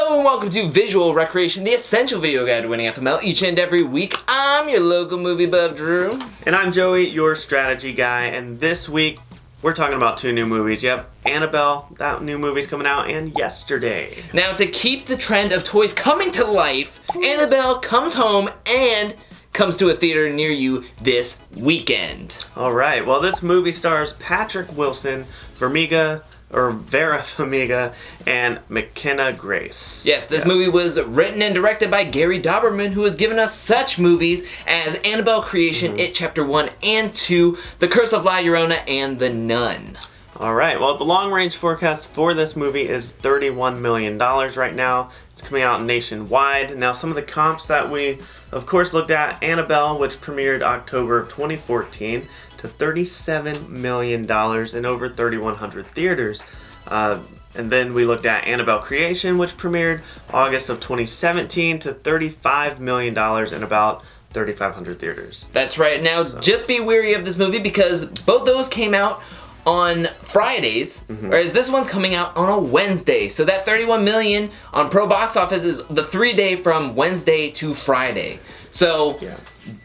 Hello and welcome to Visual Recreation, the essential video guide to winning FML each and every week. I'm your local movie buff, Drew. And I'm Joey, your strategy guy. And this week, we're talking about two new movies. Yep, Annabelle, that new movie's coming out, and Yesterday. Now, to keep the trend of toys coming to life, Annabelle comes home and comes to a theater near you this weekend. All right, well, this movie stars Patrick Wilson, Vera Farmiga, and McKenna Grace. Yes, this movie was written and directed by Gary Dauberman, who has given us such movies as Annabelle Creation, It Chapter 1 and 2, The Curse of La Llorona, and The Nun. All right, well, the long-range forecast for this movie is $31 million right now. It's coming out nationwide. Now, some of the comps that we, of course, looked at, Annabelle, which premiered October of 2014, to $37 million in over 3,100 theaters. And then we looked at Annabelle Creation, which premiered August of 2017 to $35 million in about 3,500 theaters. That's right. Now, just be wary of this movie because both those came out on Fridays, whereas this one's coming out on a Wednesday. So that 31 million on Pro Box Office is the 3-day from Wednesday to Friday. So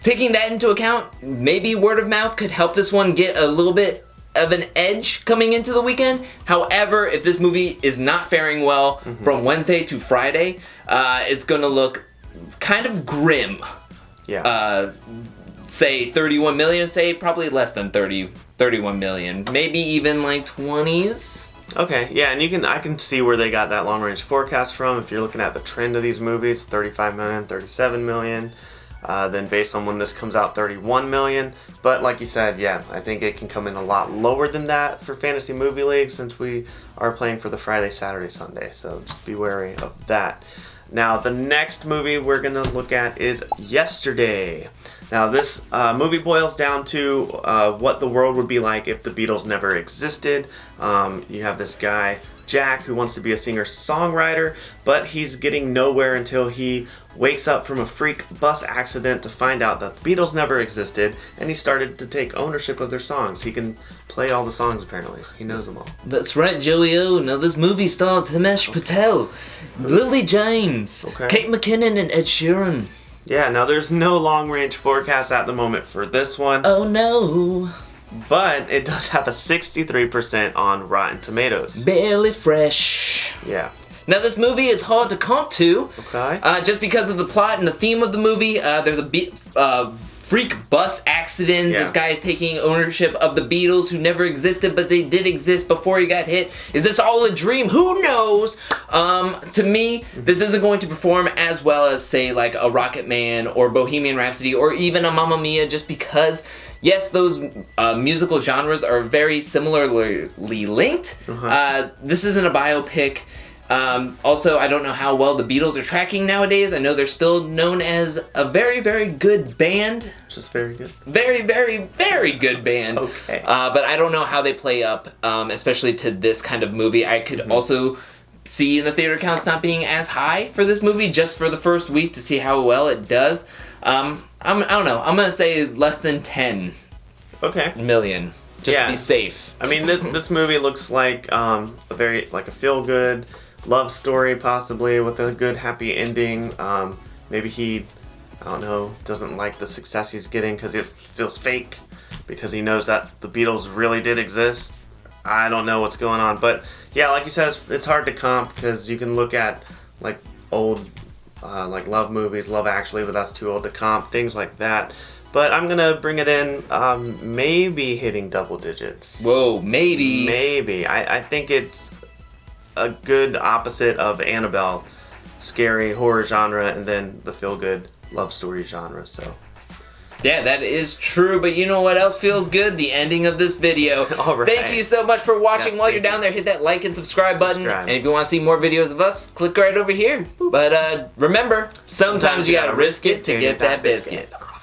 taking that into account, maybe word of mouth could help this one get a little bit of an edge coming into the weekend. However, if this movie is not faring well from Wednesday to Friday, it's going to look kind of grim. Say 31 million, say probably less than 31 million, maybe even like 20s. Okay, yeah, and I can see where they got that long-range forecast from. If you're looking at the trend of these movies, 35 million, 37 million, then based on when this comes out, 31 million. But like you said, yeah, I think it can come in a lot lower than that for Fantasy Movie League since we are playing for the Friday, Saturday, Sunday. So just be wary of that. Now, the next movie we're going to look at is Yesterday. Now, this movie boils down to what the world would be like if the Beatles never existed. You have this guy, Jack, who wants to be a singer-songwriter, but he's getting nowhere until he wakes up from a freak bus accident to find out that the Beatles never existed, and he started to take ownership of their songs. He can play all the songs, apparently. He knows them all. That's right, Joey O. Now, this movie stars Himesh Patel, Lily James, Kate McKinnon, and Ed Sheeran. Yeah, now there's no long-range forecast at the moment for this one. Oh no. But it does have a 63% on Rotten Tomatoes. Barely fresh. Yeah. Now this movie is hard to comp to. Okay. Just because of the plot and the theme of the movie. There's a freak bus accident. Yeah. This guy is taking ownership of the Beatles who never existed, but they did exist before he got hit. Is this all a dream? Who knows? To me, this isn't going to perform as well as, say, like a Rocket Man or Bohemian Rhapsody or even a Mamma Mia, just because, yes, those musical genres are very similarly linked. This isn't a biopic. Also, I don't know how well the Beatles are tracking nowadays. I know they're still known as a very, very good band. Just very good. Very, very, very good band. Okay. But I don't know how they play up, especially to this kind of movie. I could also see the theater counts not being as high for this movie just for the first week to see how well it does. I don't know. I'm going to say less than 10 million. Just to be safe. I mean, this movie looks like a feel-good love story, possibly with a good happy ending. Maybe he, I don't know, doesn't like the success he's getting because it feels fake, because he knows that the Beatles really did exist. I don't know what's going on, but yeah, like you said, it's hard to comp because you can look at like old like love movies, Love Actually, but that's too old to comp, things like that. But I'm gonna bring it in, maybe hitting double digits. Whoa, maybe. Maybe. I think it's a good opposite of Annabelle, scary horror genre, and then the feel-good love story genre. So, yeah, that is true. But you know what else feels good? The ending of this video. All right. Thank you so much for watching. Yes, While you're down there, hit that like and subscribe button. And if you want to see more videos of us, click right over here. But remember, sometimes you gotta risk it to get that biscuit.